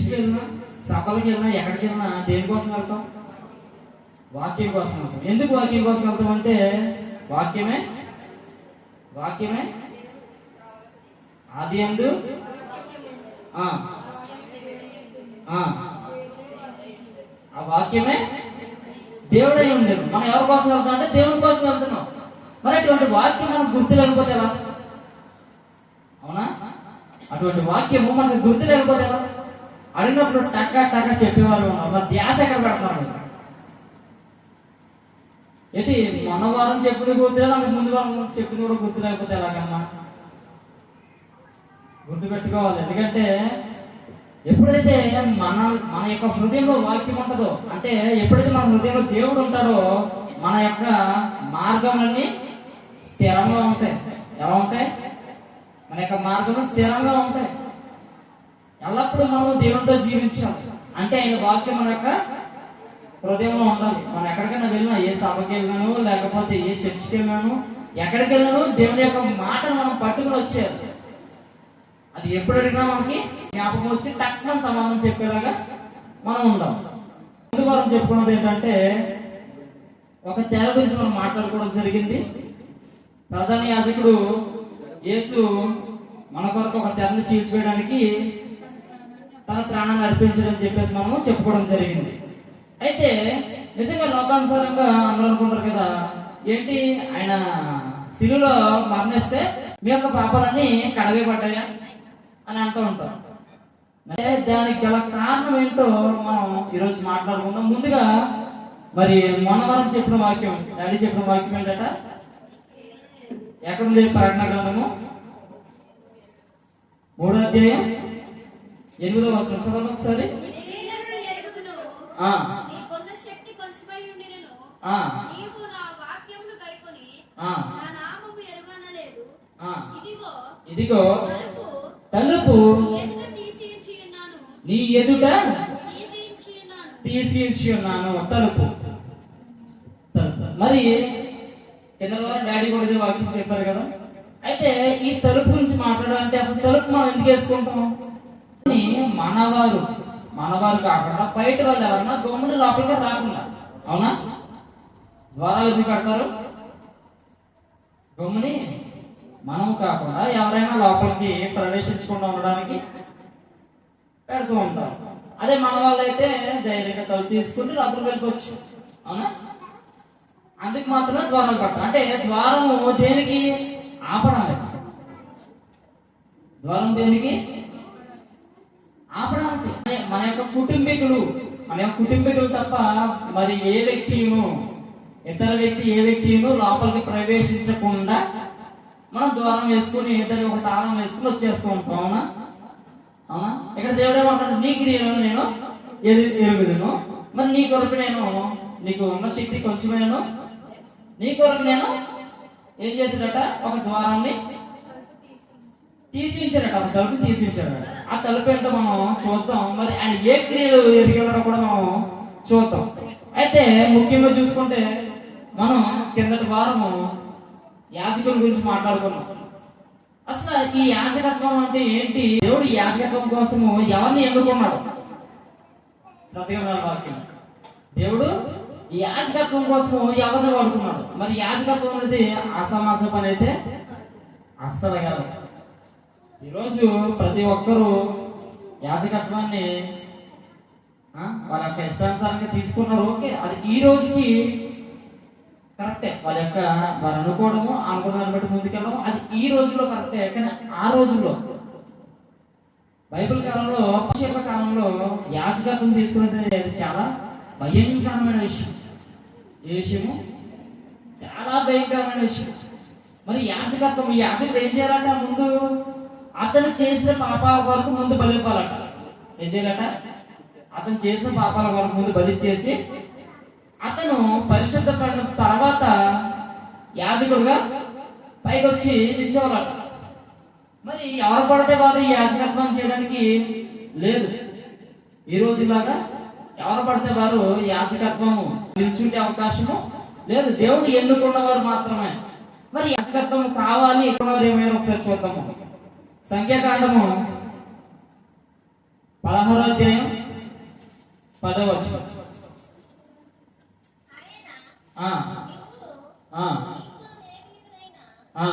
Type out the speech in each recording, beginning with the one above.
చర్చికి వెళ్ళినా, సభలకు వెళ్ళినా, ఎక్కడికి వెళ్ళినా దేనికోసం వెళ్తాం? వాక్యం కోసం వెళ్తాం. ఎందుకు వాక్యం కోసం వెళ్తాం అంటే వాక్యమే ఆదియందు ఆ వాక్యమే దేవుడై ఉండేది. మనం ఎవరి కోసం వెళ్తాం అంటే దేవుని కోసం వెళ్తున్నాం. మరి అటువంటి వాక్యం మనకు గుర్తు లేకపోతే ఎలా? అవునా? అటువంటి వాక్యము మనకు గుర్తు లేకపోతే ఎలా? అడిగినప్పుడు టక్క చెప్పేవారు మరి ధ్యాస ఎక్కడ పెడతారు? ఏంటి మొన్న వారం చెప్పింది గుర్తులేదు, నాకు ముందు వారం చెప్పింది కూడా గుర్తు లేకపోతే ఎలాగమ్మా? గుర్తు పెట్టుకోవాలి. ఎందుకంటే ఎప్పుడైతే మన యొక్క హృదయంలో వాక్యం ఉంటుందో, అంటే ఎప్పుడైతే మన హృదయంలో దేవుడు ఉంటాడో మన యొక్క మార్గములన్నీ స్థిరంగా ఉంటాయి. ఎలా ఉంటాయి? మన యొక్క మార్గములు స్థిరంగా ఉంటాయి. ఎల్లప్పుడూ మనం దేవునితో జీవించాలి అంటే ఆయన వాక్యం మన యొక్క హృదయంలో ఉండాలి. మనం ఎక్కడికైనా వెళ్ళినా, ఏ సభకి వెళ్ళినాను, లేకపోతే ఏ చర్చికి వెళ్ళినాను, ఎక్కడికి వెళ్ళినాను దేవుని యొక్క మాటను మనం పట్టుకుని వచ్చేయాలి. అది ఎప్పుడు అడిగినా మనకి జ్ఞాపకం వచ్చి తక్కువ సమాధానం చెప్పేలాగా మనం ఉండాం. ముందు వారం చెప్పుకున్నది ఏంటంటే ఒక తెర గురించి మనం మాట్లాడుకోవడం జరిగింది. ప్రధాన యాజకుడు యేసు మన కొరకు ఒక తెరను చీల్చివేయడానికి తన ప్రాణాన్ని అర్పించడం చెప్పేసి మనము చెప్పుకోవడం జరిగింది. అయితే నిజంగా లోకానుసారంగా అందరూ అనుకుంటారు కదా, ఏంటి ఆయన శిలువలో మరణిస్తే మీ యొక్క పాపాలన్నీ కడవేయబడ్డాయా అని అంటూ ఉంటాం. దానికి గల కారణం ఏంటో మనం ఈరోజు మాట్లాడుకుందాం. ముందుగా మరి మొన్న వారం చెప్పిన వాక్యం, డాడీ చెప్పిన వాక్యం ఏంటట? ఎక్కడుంది? ప్రకటన గ్రంథము 3వ అధ్యాయం 8వ వచనం చదవండి ఒకసారి. ఇదిగో తలుపు నీ ఎదుట తీసి ఉన్నాను. తలుపు. మరి కింద డాడీ కూడా ఇదే వాక్యం చెప్పారు కదా. అయితే ఈ తలుపు గురించి మాట్లాడాలంటే అసలు తలుపు మనం ఎందుకు వేసుకుంటాం? మనవారు కాకుండా బయట వాళ్ళు ఎవరన్నా గమ్ముని లోపలికి రాకుండా, అవునా? ద్వారాలు ఎందుకు కడతారు? గమ్ముని మనం కాకుండా ఎవరైనా లోపలికి ప్రవేశించకుండా ఉండడానికి పెడుతూ ఉంటారు. అదే మన వాళ్ళు అయితే ధైర్యంగా తలుపు తీసుకుంటే లోపలికి వెళ్ళిపోవచ్చు, అవునా? అందుకు మాత్రమే ద్వారాలు కడతారు. అంటే ద్వారము దేనికి? ఆపడానికి. ద్వారం దేనికి? ఆపడానికి. మన యొక్క కుటుంబీకులు తప్ప మరి ఏ వ్యక్తిను, ఇతర వ్యక్తి ఏ వ్యక్తిను లోపలికి ప్రవేశించకుండా మనం ద్వారం వేసుకుని ఇద్దరు ఒక తాళం వేసుకుని వచ్చేస్తూ ఉంటాం, అవునా? అవునా? ఇక్కడ దేవుడు ఏమంటాడు? నీ క్రియలను నేను ఎరుగుదును, మరి నీ కొరకు నేను, నీకు ఉన్న శక్తి కొంచెమేను, నీ కొరకు నేను ఏం చేశాడట? ఒక ద్వారాన్ని తీసించాడట, ఒక తలుపు తీసించాడట. ఆ తలుపు ఏంటో మనం చూద్దాం. మరి ఆయన ఏ క్రియలు ఎరిగేవాడో కూడా మనం చూద్దాం. అయితే ముఖ్యంగా చూసుకుంటే మనం కిందటి వారము యాజకుల గురించి మాట్లాడుకున్నాం. అసలు ఈ యాజకత్వం అంటే ఏంటి? దేవుడు యాజకత్వం కోసము ఎవరిని ఎన్నుకున్నాడు? వాక్యం. దేవుడు ఈ యాజకత్వం కోసం ఎవరిని వాడుకున్నాడు? మరి యాజకత్వం అనేది అసమాస పని అయితే అస్సలు కాదు. ఈరోజు ప్రతి ఒక్కరూ యాజకత్వాన్ని వాళ్ళ యొక్క ఇష్టానుసారంగా తీసుకున్నారు. ఓకే, అది ఈ రోజుకి కరెక్టే. వారి అనుకోవడము, అనుకోవడాన్ని బట్టి ముందుకెళ్ళడం అది ఈ రోజులో కరెక్టే. కానీ ఆ రోజుల్లో బైబిల్ కాలంలో, అభిషేక కాలంలో యాజకత్వం తీసుకునేది చాలా భయంకరమైన విషయం. ఏ విషయము? చాలా భయంకరమైన విషయం. మరి యాజకత్వం, ఈ యాజకుడు ఏం చేయాలంట? ముందు అతను చేసిన పాపాల వరకు ముందు బలిపాలట. ఏం చేయాలట? అతను చేసిన పాపాల వరకు ముందు బలి చేసి అతను పరిశుద్ధపడిన తర్వాత యాజకుడుగా పైకి వచ్చి నిల్చోవాలట. మరి ఎవరు పడితే వారు ఈ యాజకత్వం చేయడానికి లేదు. ఈ రోజులాగా ఎవరు పడితే వారు యాజకత్వము నిల్చుంటే అవకాశము లేదు. దేవుడు ఎన్నుకున్నవారు మాత్రమే. మరి యాజకత్వం కావాలి ఎక్కడవారు ఏమైనా ఒకసారి చూద్దాము. సంఖ్యాకాండము 16వ అధ్యాయం 10వ వచనం. ఆ ఆ ఆ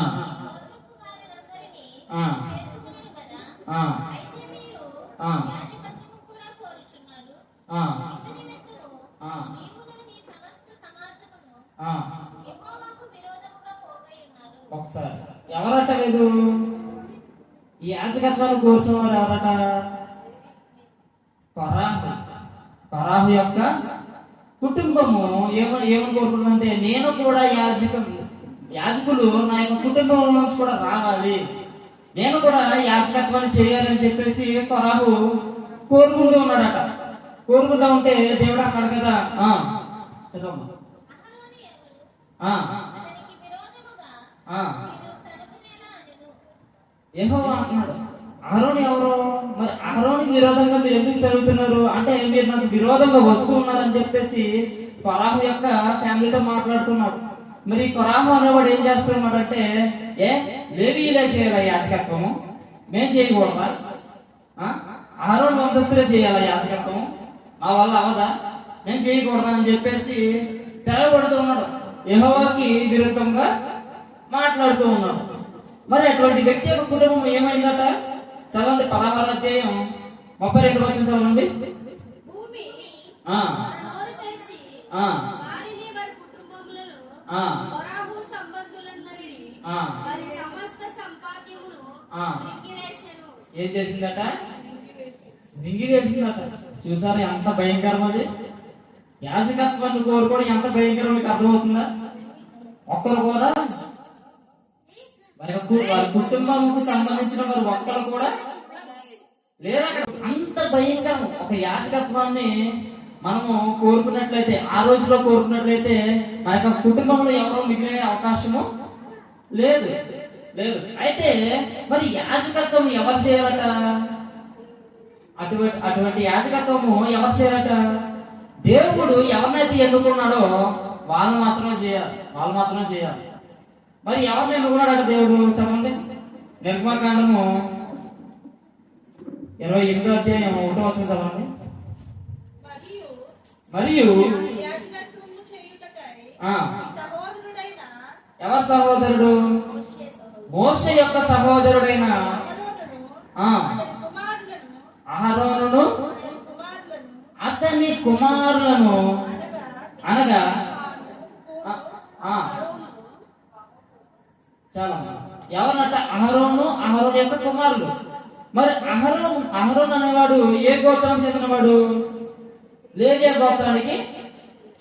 ఒకసారి ఎవరట లేదు ఈ యాజకత్వాన్ని కూర్చున్నారు ఎవరట? కొరాహు యొక్క కుటుంబము ఏమని కోరుకుంటుందంటే నేను కూడా యాజకులు నా యొక్క కుటుంబం నుంచి కూడా రావాలి, నేను కూడా యాజకత్వాన్ని చేయాలని చెప్పేసి కొరాహు కోరుకుంటూ ఉన్నాడట. కోరుకుంటా ఉంటే దేవుడు అన్నాడు కదా, చదవమ్మా. యెహోవా అంటున్నాడు, అహరోను ఎవరు? మరి అహరోనుకి విరోధంగా మీరు ఎందుకు చదువుతున్నారు అంటే మీరు నాకు విరోధంగా వస్తూ ఉన్నారని చెప్పేసి కొరాహు యొక్క ఫ్యామిలీతో మాట్లాడుతున్నాడు. మరి కొరాహు అనేవాడు ఏం చేస్తున్నాడు అంటే, లేవీయులే చేయాలా యాజకత్వము, మేం చేయకూడదా? అహరోను వంశస్థులే చేయాలా యాజకత్వము, మా వల్ల అవదా, నేను చేయకూడదా అని చెప్పేసి తెరబడుతూ ఉన్నాడు. యెహోవాకి విరుద్ధంగా మాట్లాడుతూ ఉన్నాడు. మరి అటువంటి వ్యక్తి యొక్క కుటుంబం ఏమైందట? చదవండి 16వ అధ్యాయం 32 వచనం చదవండి. ఏం చేసిందట? రింగి వేసిందట. చూసారా ఎంత భయంకరం అది? యాజకత్వాన్ని కోరుకోవడం ఎంత భయంకరం మీకు అర్థమవుతుందా? ఒక్కరు కూడా వారి కుటుంబానికి సంబంధించిన వారు ఒక్కరు కూడా లేరు. అంత భయంకరం ఒక యాజకత్వాన్ని మనము కోరుకున్నట్లయితే, ఆ రోజులో కోరుకున్నట్లయితే మన యొక్క కుటుంబంలో ఎవరో మిగిలే అవకాశము లేదు లేదు. అయితే మరి యాజకత్వం ఎవరు చేయాలట? అటువంటి యాజకత్వము ఎవరు చేయాలట? దేవుడు ఎవరినైతే ఎన్నుకున్నాడో వాళ్ళు మాత్రమే చేయాలి. మరి ఎవరిని ఎన్నుకున్నాడట దేవుడు? చదవండి నిర్గమకాండము 28వ అధ్యాయం 1వ వచనం చదవండి. మరియు ఎవరి సహోదరుడు? మోషే యొక్క సహోదరుడైన అహరోనును అతని కుమారులను అనగా చాలా ఎవరన్నట? అహరోను యొక్క కుమారులు. మరి అహరోను అనేవాడు ఏ గోత్రానికి చెందినవాడు? లేవి గోత్రానికి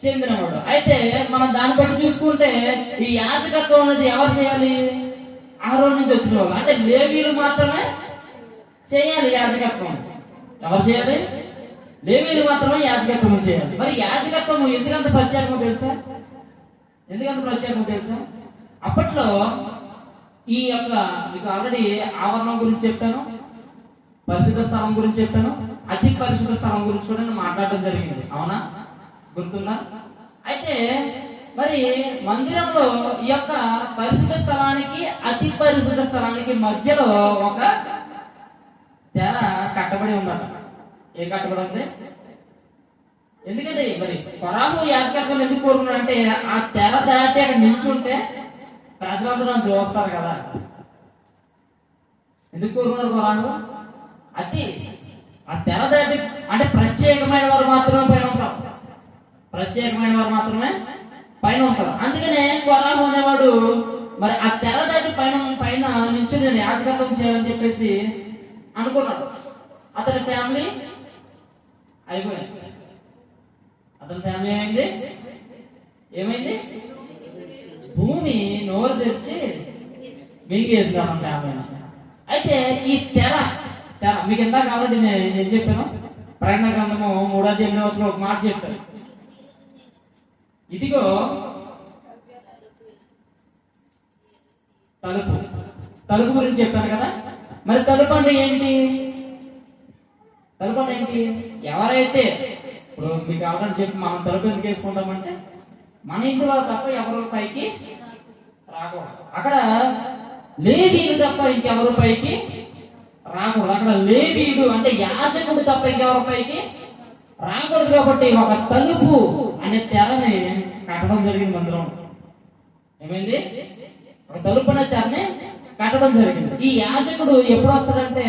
చెందినవాడు. అయితే మనం దాన్ని బట్టి చూసుకుంటే ఈ యాజకత్వం అనేది ఎవరు చేయాలి? అహరోను నుంచి వచ్చిన వాళ్ళు, అంటే లేవీలు మాత్రమే చేయాలి యాజకత్వం. ఎవరు చేయాలి? లేవీలు మాత్రమే యాజకత్వం చేయాలి. మరి యాజకత్వం ఎందుకంత ప్రత్యేకమో తెలుసా? అప్పట్లో ఈ యొక్క మీకు ఆల్రెడీ ఆవరణం గురించి చెప్పాను, పరిశుద్ధ స్థలం గురించి చెప్పాను, అతి పరిశుద్ధ స్థలం గురించి కూడా నేను మాట్లాడడం జరిగింది. అవునా? గుర్తుందా? అయితే మరి మందిరంలో ఈ యొక్క పరిశుద్ధ స్థలానికి అతి పరిశుద్ధ స్థలానికి మధ్యలో ఒక తెర కట్టబడి ఉందట. ఏ కట్టబడి ఉంది? ఎందుకంటే మరి కొరాహు యాజకత్వం ఎందుకు కోరుకున్నాడు అంటే, ఆ తెర దాటి అక్కడ నిల్చుంటే ప్రజలందరూ చూస్తారు కదా. ఎందుకు కోరుకున్నాడు కొరాహు? అది ఆ తెర దాటి అంటే ప్రత్యేకమైన వారు మాత్రమే పైన ఉంటారు. అందుకనే కొరాహు అనేవాడు మరి ఆ తెర దాటి పైన నుంచి నేను యాజకత్వం చేయాలని చెప్పేసి అనుకున్నాడు. అతని ఫ్యామిలీ అయిపోయింది. అతని ఫ్యామిలీ ఏమైంది? భూమి నోరు తెచ్చి మింగేసింది అతని ఫ్యామిలీ. అయితే ఈ తెర మీకు ఎంత కాబట్టి నేను చెప్పాను, ప్రకటన గ్రంథము 3వ అధ్యాయంలో ఒక మాట చెప్పాను. ఇదిగో తలుపు గురించి చెప్పాను కదా. మరి తలుపు అంటే ఏంటి? ఎవరైతే ఇప్పుడు మీకు ఆల్రెడీ చెప్పి మనం తలుపు ఎందుకు వేసుకుంటామంటే, మన ఇంటి వాళ్ళు తప్ప ఎవరు పైకి రాకూడదు. అక్కడ లేవీయులు తప్ప ఇంకెవరు పైకి రాకూడదు. అక్కడ లేవీయుడు అంటే యాజకుడు తప్ప ఇంకెవరి పైకి రాకూడదు. కాబట్టి ఒక తలుపు అనే తెరని కట్టడం జరిగింది మందిరం. ఏమైంది? ఒక తలుపు అనే తెరని కట్టడం జరిగింది. ఈ యాజకుడు ఎప్పుడు వస్తాడంటే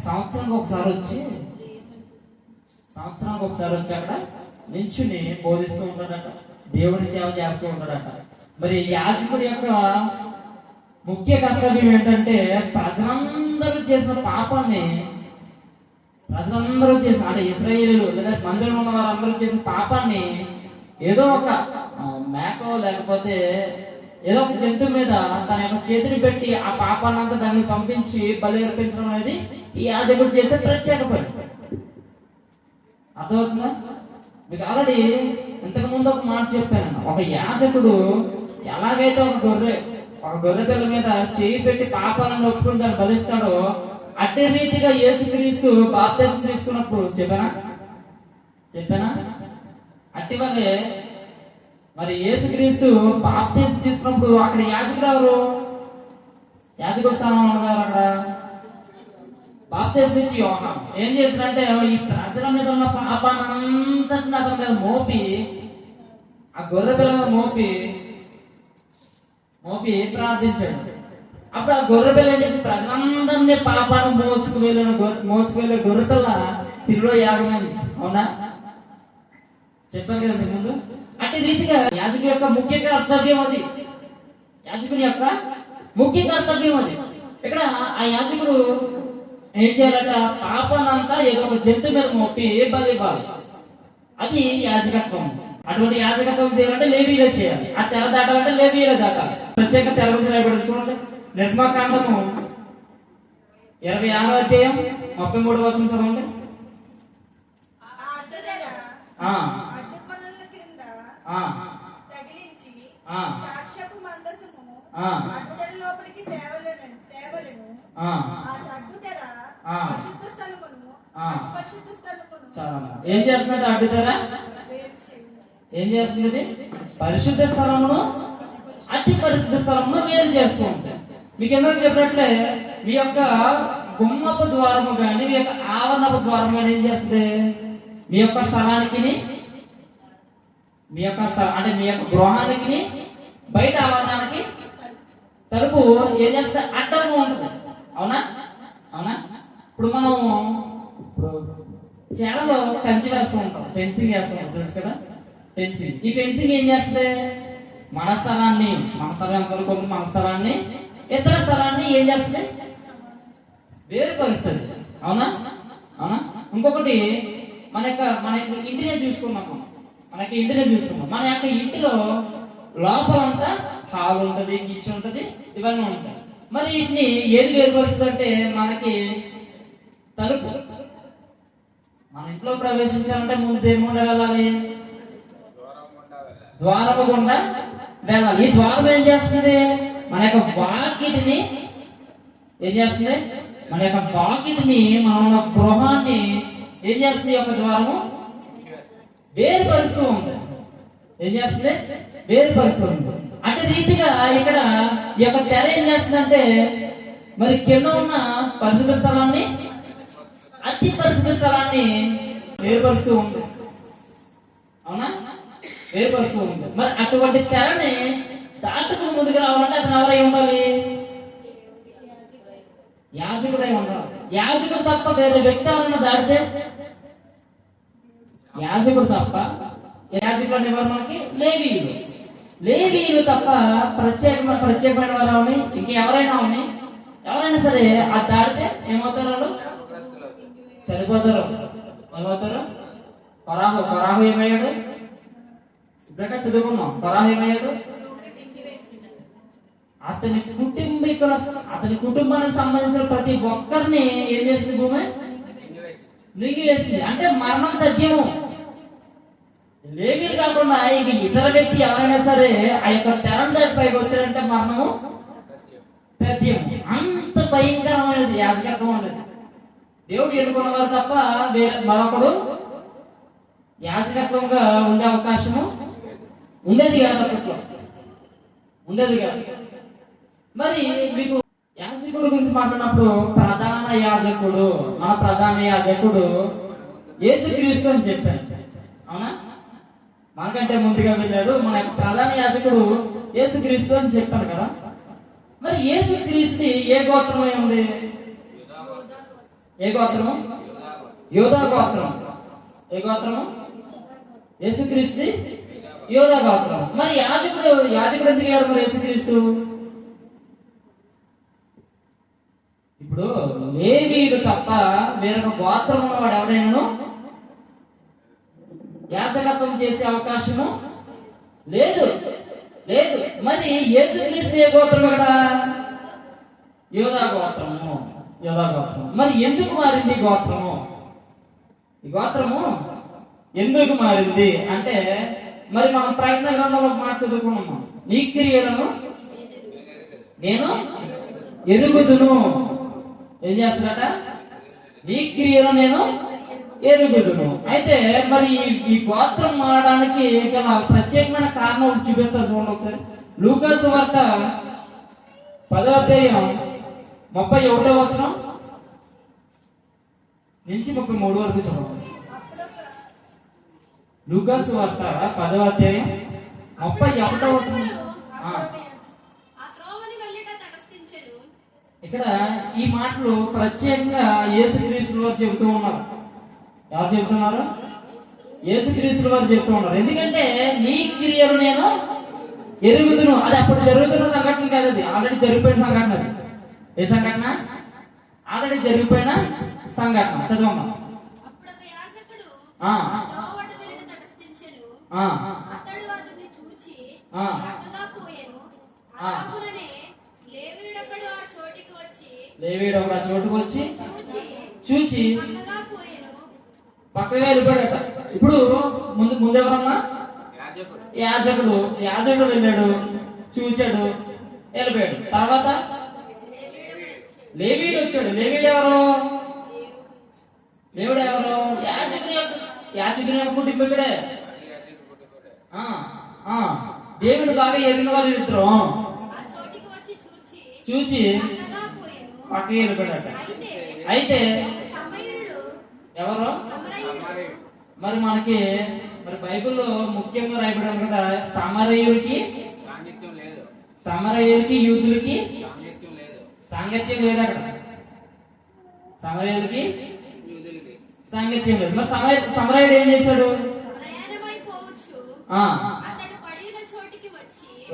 సంవత్సరానికి ఒకసారి వచ్చి అక్కడ నించుని బోధిస్తూ ఉంటాడట, దేవుని సేవ చేస్తూ ఉంటాడట. మరి యాజకుడి యొక్క ముఖ్య కర్తవ్యం ఏంటంటే ప్రజలందరూ చేసిన పాపాన్ని, ప్రజలందరూ చేసిన అంటే ఇశ్రాయేలీయులు లేదా మందిరంలో ఉన్న వారందరూ చేసిన పాపాన్ని ఏదో ఒక మేకో లేకపోతే ఏదో ఒక జంతువు మీద తన యొక్క చేతిని పెట్టి ఆ పాపాన్ని అంతా దాన్ని పంపించి బలి అర్పించడం అనేది ఈ యాజకుడు చేసే ప్రత్యేక పని. అర్థమవుతుందా? మీకు ఆల్రెడీ ఇంతకు ముందు ఒక మాట చెప్పాను. ఒక యాజకుడు ఎలాగైతే ఒక గొర్రె పిల్ల మీద చేయి పెట్టి పాపాలను ఒప్పుకుని దాన్ని బలిస్తాడో అదే రీతిగా యేసుక్రీస్తు బాప్తిసం తీసుకున్నప్పుడు చెప్పానా అట్టి వల్లే మరి యేసుక్రీస్తు బాప్తిసం తీసుకున్నప్పుడు అక్కడ యాజకుడు ఎవరు? యాజకుడు స్థానంలో ఉన్నారు. అక్కడ బాప్తిసం ఇచ్చి యోహాను ఏం చేసినంటే ఈ ప్రజల మీద ఉన్న పాపానంతటిని అతని మీద మోపి, ఆ గొర్రె పిల్ల మీద మోపి ప్రార్థించాడు. అప్పుడు ఆ గొర్రె పిల్ల ఏం చేసి ప్రజలందరినీ పాపాన్ని మోసుకువెళ్ళే గొర్రె పిల్ల తిరులో యాగమైంది. అవునా? చెప్పాను కదా ముందు. అట్టి రీతిగా యాజకుడి యొక్క ముఖ్య కర్తవ్యం అది. ఇక్కడ ఆ యాజకుడు ఏం చేయాలట? పాపానంతా ఏదో ఒక జంతు మీద మోపి బలి ఇవ్వాలి. అది యాజకత్వం. అటువంటి యాజకత్వం చేయాలంటే లేవీలో చేయాలి. ఆ తెర దాటాలంటే లేవీలో దాటాలి. ప్రత్యేక తెర గురించి రాయబడింది చూడండి. నిర్మాకాండము 26వ అధ్యాయం 33వ వచనం చదవండి. ఏం చేస్తున్నది అడ్డు తెర? ఏం చేస్తున్నది? పరిశుద్ధ స్థలమును అతి పరిశుద్ధ స్థలమును వేరు చేస్తూ ఉంటాయి. మీకు ఎందుకు చెప్పినట్లే మీ యొక్క గుమ్మపు ద్వారము కానీ మీ యొక్క ఆవరణపు ద్వారం కానీ ఏం చేస్తుంది? మీ యొక్క స్థలానికి మీ యొక్క గృహానికి బయట ఆవరణానికి తలుపు ఏం చేస్తే అడ్డంగా ఉంటుంది. అవునా? ఇప్పుడు మనం చేలలో కంచి వేస్తూ ఉంటాం, ఫెన్సింగ్ వేస్తూ ఉంటాం, తెలుసు కదా ఫెన్సింగ్. ఈ ఫెన్సింగ్ ఏం చేస్తుంది? మన స్థలాన్ని ఇతర స్థలాన్ని ఏం చేస్తుంది? వేరుపరుస్తుంది. అవునా? ఇంకొకటి మన యొక్క ఇంటినే చూసుకున్నాం. మన యొక్క ఇంటిలో లోపలంతా హాల్ ఉంటుంది, కిచెన్ ఉంటుంది, ఇవన్నీ ఉంటాయి. మరి వీటిని ఏది వేరుపరుస్తుంది అంటే మనకి తలుపు. మన ఇంట్లో ప్రవేశించాలంటే ముందు దేని గుండా వెళ్ళాలి? ద్వారము గుండా వెళ్ళాలి. ఈ ద్వారం ఏం చేస్తుంది? మన యొక్క వాకిటిని మన గృహాన్ని ఏం చేస్తుంది? యొక్క ద్వారము వేరుపరుస్తూ ఉంటుంది. అదే రీతిగా ఇక్కడ ఈ యొక్క తెర ఏం చేస్తుందంటే మరి కింద ఉన్న పరిశుద్ధ స్థలాన్ని అతి పరిశుద్ధ స్థలాన్ని వేరుపరుస్తూ ఉంటుంది. అవునా? వేరుపరుస్తూ ఉంటుంది. మరి అటువంటి తెరని దాటుకు ముందుకు రావాలంటే అతను ఎవరై ఉండాలి? యాజకుడై ఉండాలి. యాజకుడు తప్ప వేరే వ్యక్తి ఎవరన్నా దాటితే యాజకుడు అనేవారు మనకి లేవీయులు తప్ప ప్రత్యేకమైన వారు అవని ఇంకెవరైనా సరే ఆ దాడితే ఏమవుతారు? వాళ్ళు చనిపోతారు. కొరాహు ఏమయ్యాడు? ఇప్పుడే చదువుకున్నాం. కొరాహు ఏమయ్యాడు? అతని కుటుంబానికి సంబంధించిన ప్రతి ఒక్కరిని ఏం చేసింది? భూమి మింగివేసింది. అంటే మరణం తథ్యము. లేవీలు కాకుండా ఇక ఇతర వ్యక్తి ఎవరైనా సరే ఆ యొక్క తెరం దాటి పైకి వచ్చారంటే మరణము తథ్యం. అంత భయంకరమైనది యాజకత్వం ఉండేది. దేవుడు ఎన్నుకున్నవారు తప్ప వేరే మరొకడు యాజకత్వంగా ఉండే అవకాశము ఉండేది కాదు. మరి మీకు యాజకుడు యాజకుడు గురించి మాట్లాడినప్పుడు ప్రధాన యాజకుడు, మన ప్రధాన యాజకుడు యేసుక్రీస్తు అని చెప్పాను. అవునా? మనకంటే ముందుగా వెళ్ళాడు మన యొక్క ప్రధాన యాజకుడు యేసుక్రీస్తు అని చెప్పాను కదా. మరి యేసుక్రీస్తు ఏ గోత్రమై ఉంది? ఏ గోత్రము? యోధా గోత్రం. ఏ గోత్రము? యేసుక్రీస్తు యోధా గోత్రం. మరి యాజకుడు ఎందుకు అయ్యాడు మరి యేసుక్రీస్తు? ఇప్పుడు లేవీయుడు తప్ప వేరొక గోత్రం ఉన్నవాడు ఎవడైనా యాజకత్వం చేసే అవకాశము లేదు. మరి యేసుక్రీస్తు ఏ గోత్రం ఇక్కడ? యోధా గోత్రము. మరి ఎందుకు మారింది ఈ గోత్రము? ఈ గోత్రము ఎందుకు మారింది అంటే, మరి మనం ప్రయత్న గ్రంథంలో మాట చదువుకున్నాము, నీ క్రియలను నేను ఎరుగుదును. ఏం చేస్తాడట? నీ క్రియను నేను ఎరుగుదును. అయితే మరి ఈ గోత్రం మారడానికి గల ప్రత్యేకమైన కారణం చూపిస్తారు. చూడండి ఒకసారి. లూకా సువార్త 10వ అధ్యాయం 31వ వచనం నుంచి 33 వరకు చదవండి. లూకా సువార్త 10వ అధ్యాయం 31వ వచనం. ఇక్కడ ఈ మాటలు ప్రత్యేకంగా యేసుక్రీస్తు వారు చెబుతూ ఉన్నారు. ఎవరు చెబుతున్నారు? యేసుక్రీస్తు వారు చెబుతూ ఉన్నారు. ఎందుకంటే నీ క్రియలు నేను ఎరుగుదును. అది అప్పుడు జరుగుతున్న సంఘటన కాదు, అది ఆల్రెడీ జరిగిపోయిన సంఘటన. అది ఏ సంఘటన? ఆల్రెడీ జరిగిపోయిన సంఘటన. చదవమ్మా. లేవీయుడు ఒక చోటుకు వచ్చి చూచి పక్కగా వెళ్ళిపోయాడట. ఇప్పుడు ముందెవరన్నా? యాజకుడు వెళ్ళాడు, చూచాడు, వెళ్ళిపోయాడు. తర్వాత లేవీయుడు వచ్చాడు. లేవీయుడు ఎవరు? యాజకుని యొక్క కుటుంబీకుడే. దేవుడు బాగా ఎరిగిన వాళ్ళు ఇద్దరు చూచి పక్కకి వెళ్ళిపోయాడట. అయితే ఎవరు? మరి మనకి బైబిల్లో ముఖ్యంగా రాయబడారు కదా, సమరయులకి యూదులకి సాంగత్యం లేదు. అక్కడ సమరయులకి సాంగత్యం లేదు. మరి సమరయుడు ఏం చేశాడు?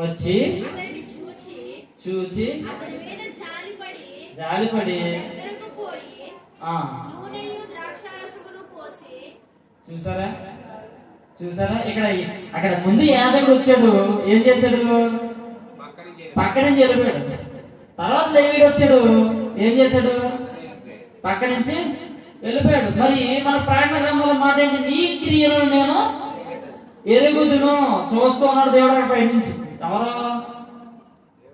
వచ్చి చూచి జాలిపడి చూసారా ఇక్కడ అక్కడ ముందు యాజకుడు వచ్చాడు, ఏం చేశాడు? పక్క నుంచి వెళ్ళిపోయాడు. తర్వాత లేవీయుడు వచ్చాడు, ఏం చేశాడు? పక్క నుంచి వెళ్ళిపోయాడు. మరి మన ప్రకటన గ్రంథంలో మాట ఏంటి? నీ క్రియలను నేను ఎరుగుదును. చూస్తూ ఉన్నాడు దేవుడు అక్కడ పై నుంచి. ఎవరో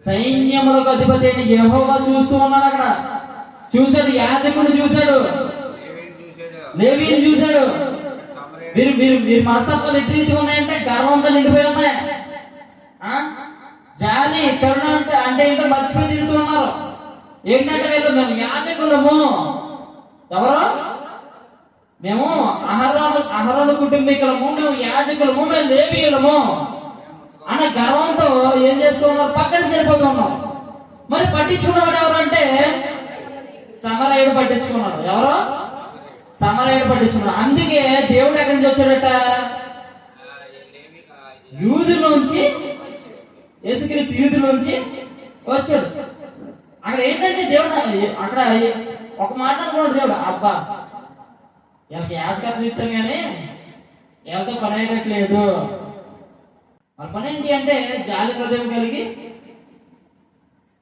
సైన్యములకు అధిపతి అయిన యెహోవా చూస్తూ ఉన్నాడు. అక్కడ చూశాడు, యాజకుడు చూశాడు, లేవీయుని చూశాడు. మీరు మనస్తత్వాలు ఎట్టి రీతిగా ఉన్నాయంటే గర్వంతో నిండిపోయి ఉన్నాయి. జాలి కరుణ అంటే ఏంటో మర్చిపోయి తిరుగుతూ ఉన్నారు. ఏంటంటే వీళ్ళు మేము యాజకులము. ఎవరు? మేము అహరోను కుటుంబీకులము, మేము యాజకులము, మేము లేవీయులము అన్న గర్వంతో ఏం చేస్తూ ఉన్నారు? పక్కన సరిపోతూ ఉన్నారు. మరి పట్టించుకున్నవాడు ఎవరు అంటే సమరయుడు పట్టించుకున్నాడు. ఎవరు? సమరయుడు పట్టించుకున్నాడు. అందుకే దేవుడు ఎక్కడి నుంచి వచ్చాడట? యూదుల నుంచి. యేసుక్రీస్తు యూదుల నుంచి వచ్చాడు. అక్కడ ఏంటంటే దేవుడు అక్కడ ఒక మాట అనుకున్నాడు దేవుడు, అబ్బా వీళ్ళకి యాజకత్వం ఇస్తాం కానీ వీళ్ళతో పని అయ్యట్లేదు. వాళ్ళ పని ఏంటి అంటే జాలి హృదయం కలిగి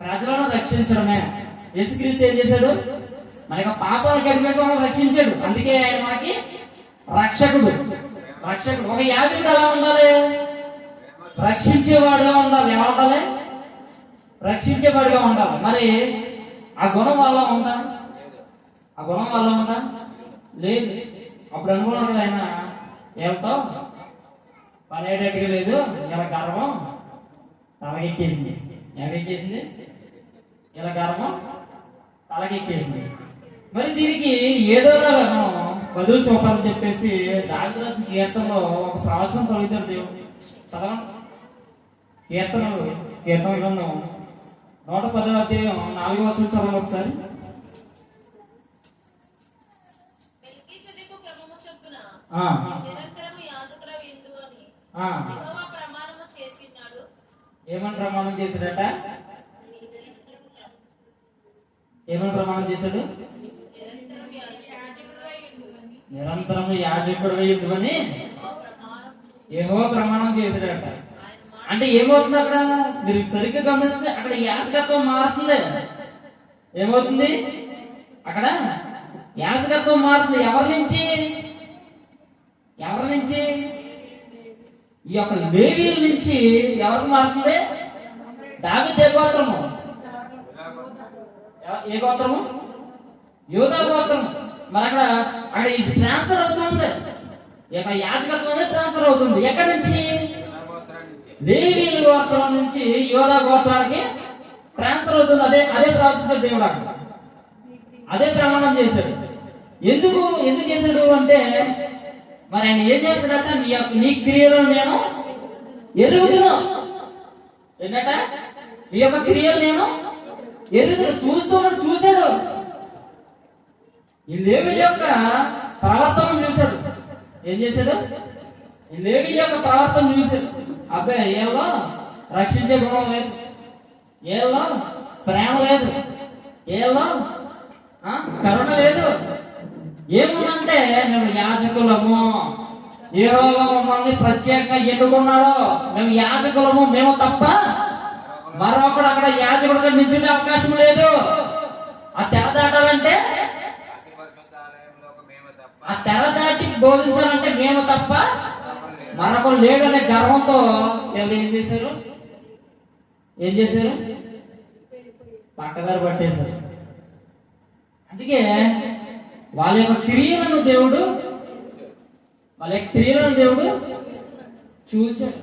ప్రజలను రక్షించడమే. యేసుక్రీస్తు ఏం చేశాడు? మన యొక్క పాపాలు కడిగేసి రక్షించాడు. అందుకే ఆయన మనకి రక్షకుడు. ఒక యాజకుడు ఎలా ఉండాలి? రక్షించేవాడుగా ఉండాలి. ఎలా ఉండాలి? రక్షించేవాడుగా ఉండాలి. మరి ఆ గుణం వల్ల ఉందా? లేదు. అప్పుడు అనుకున్నాడు ఆయన, ఏమిటో పనేటట్టుగా లేదు, ఇలా గర్వం తలకెక్కేసింది. ఎవరెక్కేసింది? ఇలా గర్వం తలకెక్కేసింది. మరి దీనికి ఏదోలాగా మనం బదులు చూపాలని చెప్పేసి దావీదు రాసిన కీర్తనలో ఒక ప్రవచనం పలుకుతాడు దేవుడు. చదవండి. కీర్తన గ్రంథం 110వ అధ్యాయం 4వ వచనం చదవండి ఒకసారి. మెల్కీసెదెకు క్రమము చొప్పున ఆ నిరంతరము యాజకుడవు యిందువు అని ఆ యెహోవా ప్రమాణము చేసినాడు. ఏమని ప్రమాణం చేశాడట? ఏమని ప్రమాణం చేశాడు? నిరంతరము యాజకుడు యుద్ధమని యెహోవా ప్రమాణం చేశాడట. అంటే ఏమవుతుంది అక్కడ? మీరు సరిగ్గా గమనిస్తే అక్కడ యాజకత్వం మారుతుంది. ఏమవుతుంది అక్కడ? యాజకత్వం మారుతుంది. ఎవరి నుంచి? ఈ యొక్క లేవీయుల నుంచి ఎవరికి మారుతుంది? దావీదు గోత్రము. ఏ గోత్రము? యూదా గోత్రము. మరి అక్కడ ఇది ట్రాన్స్ఫర్ అవుతుంది. ఇక యాజకత్వం ట్రాన్స్ఫర్ అవుతుంది. ఎక్కడి నుంచి? లేవీయుల గోత్రం నుంచి యూదా గోత్రానికి ట్రాన్స్ఫర్ అవుతుంది. అదే ప్రవచించాడు దేవుడు. అదే ప్రమాణం చేశాడు. ఎందుకు చేశాడు అంటే, మరి ఆయన ఏం చేశాడట? నీ క్రియలను నేను ఎరుగుదును. ఏంటట? నీ యొక్క క్రియలు నేను ఎరుగుదును. చూశాడు. ఈ లేవీయుల యొక్క ప్రవర్తన చూశాడు. ఏం చేశాడు? ఈ లేవీయుల యొక్క ప్రవర్తన చూశాడు. అబ్బాయి ఏళ్ళో రక్షించే గుణం లేదు, ఏళ్ళో ప్రేమ లేదు, ఏళ్ళో కరుణ లేదు. ఏముందంటే మేము యాజకులము, యెహోవా మమ్మల్ని ప్రత్యేకంగా ఎన్నుకున్నాడు, మేము యాజకులము, మేము తప్ప మరొకడు అక్కడ యాజకుడిగా నిలిచే అవకాశం లేదు. ఆ తెర దాటాలంటే, ఆ తెర దాటి బోధించాలంటే మేము తప్ప మరొకరు లేడు అనే గర్వంతో ఎవరు ఏం చేశారు? పక్కదారి పట్టేశారు. అందుకే వాళ్ళ యొక్క క్రియలను దేవుడు చూచాడు.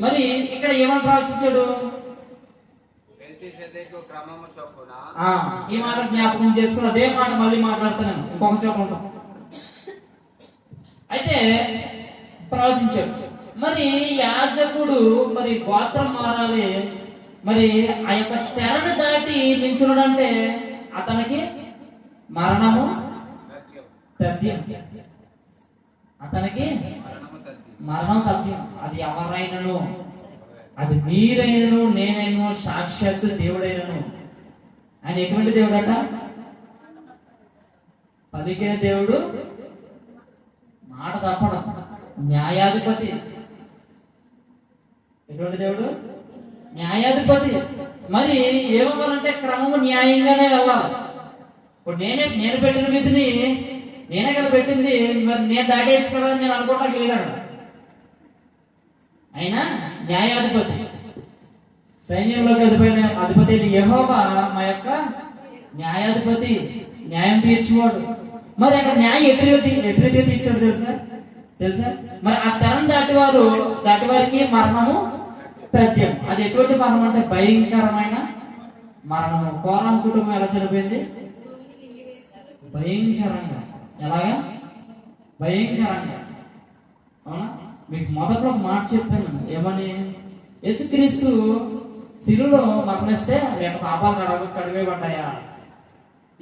మరి ఇక్కడ ఏమని ప్రవచించాడు? ఈ మాట జ్ఞాపకం చేసుకుని అదే మాట మళ్ళీ మాట్లాడుతున్నాను ఇంకొక చోట ఉంటాం. అయితే ప్రవచించాడు. మరి యాజకుడు మరి గోత్రం మారాలి. మరి ఆ యొక్క తెరను దాటి నిల్చున్నాడంటే అతనికి మరణము తథ్యం. మరణం తథ్యం. అది ఎవరైనను, అది మీరైనను, నేనైనను, సాక్షాత్తు దేవుడైనను. ఆయన ఎటువంటి దేవుడట? పలికే దేవుడు, మాట తప్పడం, న్యాయాధిపతి. ఎటువంటి దేవుడు? న్యాయాధిపతి. మరి ఏమవ్వాలంటే క్రమము న్యాయంగానే వెళ్ళాలి. ఇప్పుడు నేను పెట్టిన విధిని నేనే కదా పెట్టింది, మరి నేను దాటేసుకోవాలని నేను అనుకోవడానికి లేదన్నాడు. అయినా న్యాయాధిపతి, సైన్యంలోకి అధిపతి యెహోవా మా యొక్క న్యాయాధిపతి, న్యాయం తీర్చువాడు. మరి అక్కడ న్యాయం ఎటు తీర్చాడు తెలుసా? మరి ఆ తరం దాటి వారికి మరణము తథ్యం. అది ఎటువంటి మరణం అంటే భయంకరమైన మరణము. కోరాం కుటుంబం ఎలా చనిపోయింది? భయంకరంగా. ఎలాగా? భయంకరంగా. అవునా? మీకు మొదట్లో మాట చెప్పాను ఏమని? యేసుక్రీస్తు శిలువలో మరణిస్తే మీ యొక్క పాపాలు కడివేయబడ్డాయా?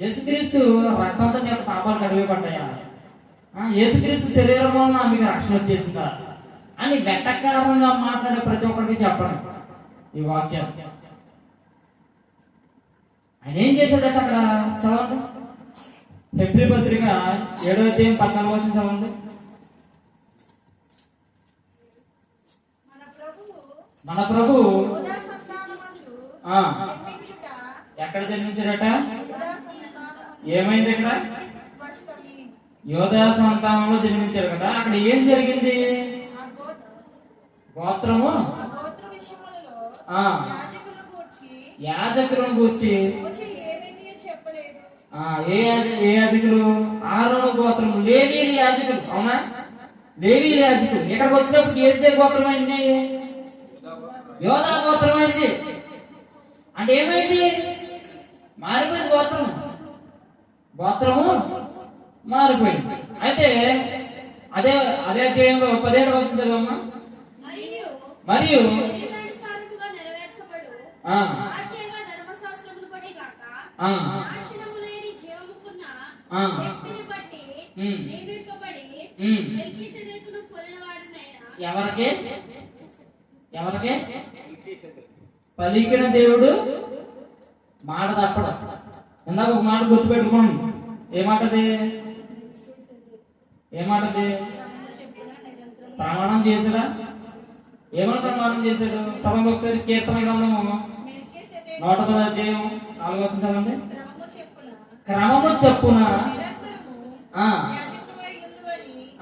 యేసుక్రీస్తు రక్తంతో మీ యొక్క పాపాలు కడివేయబడ్డాయా? యేసుక్రీస్తు శరీరం వలన మీకు రక్షణ వచ్చేసిందా అని వెటకారంగా మాట్లాడే ప్రతి ఒక్కరికి చెప్పండి ఈ వాక్యం. ఆయన ఏం చేశాడట అక్కడ? చదవండి. హెబ్రీ పత్రిక 7వ అధ్యాయం 14వ వచనం చదవండి. మన ప్రభు ఎక్కడ జన్మించాడట? ఏమైంది ఇక్కడ? యోధా సంతానంలో జన్మించారు కదా. అక్కడ ఏం జరిగింది? గోత్రము యాజకులను గూర్చి ఏ యాజకులు? ఆరోను గోత్రము, లేవీయుల యాజకులు. అవునా? లేవీయుల యాజకులు ఇక్కడికి వచ్చినప్పుడు ఏసే గోత్రం అయింది? యోధా గోత్రం అయింది. అంటే ఏమైంది? మారిపోయింది గోత్రం. గోత్రము మారిపోయింది. అయితే అదే అదే అధ్యాయంలో 17వ వచనం చదవమ్మా. మరియు శరీరానుసారముగా నెరవేర్చబడు ఆ, ఆజ్ఞగా ధర్మశాస్త్రమును బట్టి గాక ఆ, నాశనము లేని జీవముకున్న ఆ. శక్తిని బట్టి ఉమ్. నియమింపబడి ఉమ్. మెల్కీసెదెకును పోలినవాడునైన ఎవరికి ఎవరికి పలికిన దేవుడు మాట తప్పడు. ఇందాక ఒక మాట గుర్తుపెట్టుకోండి. ఏమాటది? ఏమాటది? ప్రమాణం చేసాడా? ఏమని ప్రమాణం చేశాడు? చదవండి ఒకసారి. కీర్తన గ్రంథము 110 అధ్యాయం 4వ వచనం చదవండి. క్రమము చెప్పున ఆ,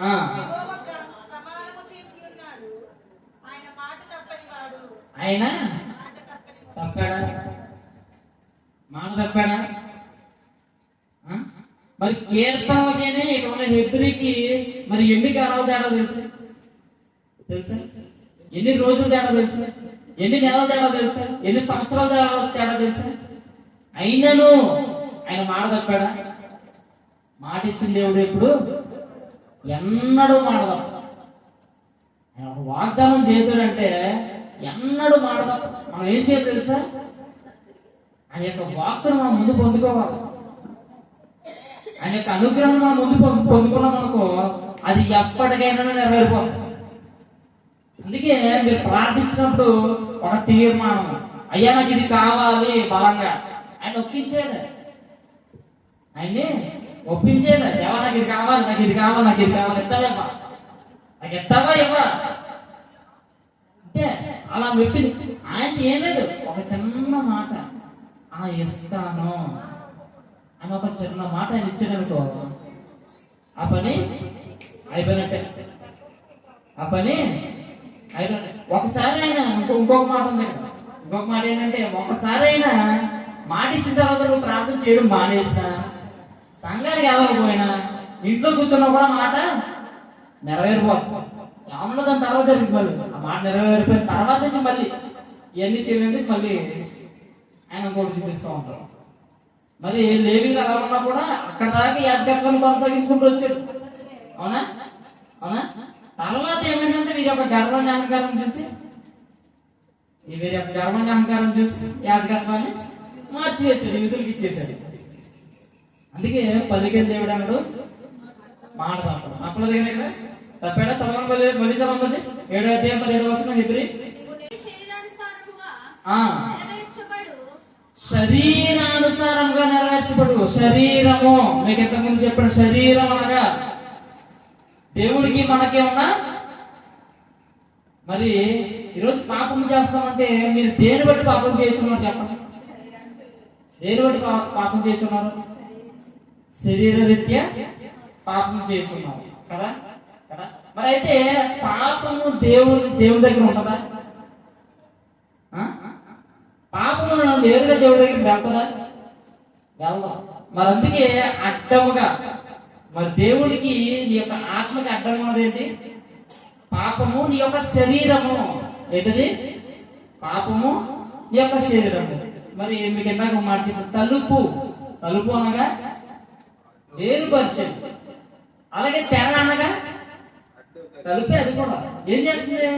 ఆ, ఆయన తప్పాడా? మాట తప్పాడా? ఆ? మరి కీర్తనకేనే ఇక్కడ ఉన్న హెబ్రీకి మరి ఎన్ని కాలాలు తేడా తెలుసు? తెలుసా? ఎన్ని రోజులు తేడా తెలుసా? ఎన్ని నెలలు తేడా తెలుసా? ఎన్ని సంవత్సరాలు తేడా తెలుసా? అయినను ఆయన మాట తప్పాడా? మాట ఇచ్చిన దేవుడు ఎప్పుడు ఎన్నడూ మాట తప్ప. ఆయన ఒక వాగ్దానం చేశాడంటే ఎన్నడూ మాట తప్ప. మనం ఏం చేయాలి తెలుసా? ఆయన యొక్క వాక్కును మనం ముందు పొందుకోవాలి. ఆయన యొక్క అనుగ్రహం మనం ముందు పొందుకున్నాం అనుకో, అది ఎప్పటికైనా నెరవేరిపోతుంది. అందుకే మీరు ప్రార్థించినప్పుడు ఒక తీర్మానం, అయ్యా నాకు ఇది కావాలి బలంగా, ఆయన ఒప్పించేది. ఆయన్ని ఒప్పించేది. దేవా నాకు ఇది కావాలి, నాకు ఇది కావాలి, నాకు ఇది కావాలి, ఎత్తావా, నాకు ఎత్తావా ఇవ్వ అంటే అలా మెప్పింది. ఆయన ఏం లేదు, ఒక చిన్న మాట, ఆ ఇస్తాను అని ఒక చిన్న మాట ఆయన ఇచ్చాడనుకో, ఆ పని అయిపోయినట్టే. ఆ పని అయిపోయినట్టే. ఒకసారి ఆయన ఇంకొక మాట ఉంది. ఇంకొక మాట ఏంటంటే, ఒకసారి అయినా మాట ఇచ్చిన తర్వాత నువ్వు ప్రార్థన చేయడం మానేసినా, సంఘానికి వెళ్ళకపోయినా, ఇంట్లో కూర్చున్నా కూడా మాట నెరవేరిపోతుంది. ఏమన్నా దాని తర్వాత జరుగుతుంది. మళ్ళీ ఆ మాట నెరవేరిపోయిన తర్వాత నుంచి మళ్ళీ ఇవన్నీ చేయడానికి మళ్ళీ ఆయన కూడా చూపిస్తూ ఉంటారు. మరి లేవీలు అలా ఉన్నా కూడా అక్కడ దాకా యాజకత్వాన్ని కొనసాగించుకుంటూ వచ్చాడు. అవునా? అవునా? తర్వాత ఏమైందంటే వీరి యొక్క గర్వాన్ని అహంకారం చూసి, వీరి యొక్క గర్వాన్ని అహంకారం చూసి యాజకత్వాన్ని మార్చేసాడు, విధులకి ఇచ్చేసాడు. అందుకే పలికిన దేవుడు అన్నాడు మాట తప్పడు. అప్పుడు దగ్గర తప్పాడా? చదవం మళ్ళీ చదవండి. 7వ అధ్యాయం 17వ వచనం హెబ్రీ. శరీరానుసారముగా ఆ, నెరవేర్చబడు శరీరానుసారంగా నెరవేర్చబడు. శరీరము మీకు ఇంతకుముందు చెప్పాడు. శరీరం అనగా దేవుడికి మనకే ఉన్నా. మరి ఈరోజు పాపం చేస్తామంటే మీరు దేని బట్టి పాపం చేస్తున్నారు చెప్పండి? దేని బట్టి పాపం చేస్తున్నారు? శరీర రీత్యా పాపం చేస్తున్నారు కదా కదా. మరి అయితే పాపము దేవుడి దగ్గర ఉంటుందా? పాపము నేరుగా దేవుడి దగ్గర వెళ్తుందా? వెళ్దాం. మరి అందుకే అడ్డముగా, మరి దేవుడికి నీ యొక్క ఆత్మకి అడ్డం ఉన్నది ఏంటి? పాపము నీ యొక్క శరీరము. ఏంటది? పాపము నీ యొక్క శరీరము. మరి మీకు ఇందాక మాట చెప్పిన తలుపు. తలుపు అనగా వేరుపరిచేది. అలాగే తెర అనగా తలుపే. అది కూడా ఏం చేస్తుంది?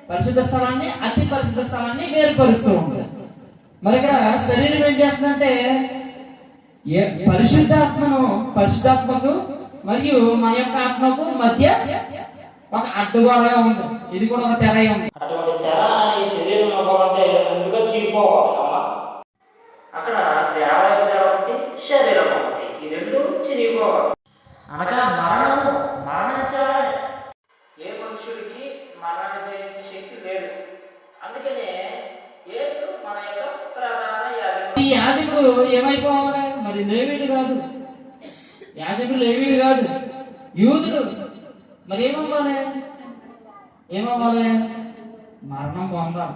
పరిశుద్ధ స్థలాన్ని అతి పరిశుద్ధ స్థలాన్ని వేరుపరుస్తూ ఉంటుంది. మరి ఇక్కడ శరీరం ఏం చేస్తుందంటే పరిశుద్ధాత్మకు మరియు మన యొక్క ఆత్మకు మధ్య ఒక అడ్డుగోడగా ఉంది. ఇది కూడా ఒక తెర ఉంది. అటువంటి తెర అనే శరీరం అవ్వాలంటే రెండుగా చీలిపోవాలి అమ్మా. అక్కడ దేవాలయ తెర ఒకటి, శరీరం ఒకటి, ఈ రెండు చిరిగిపోవాలి. అనగా మరణించాలి. ఏ మనుషుడికి మరణాన్ని జయించే శక్తి లేదు. అందుకనే యేసు మన యొక్క ప్రధాన యాజకుడు. ఈ యాజకుడు ఏమైపోవాలి? మరి లేవీడు కాదు, యాజకుడు లేవీడు కాదు, యూదుడు. మరి ఏమవ్వాలి? ఏమవ్వాలి? మరణం పొందాలి.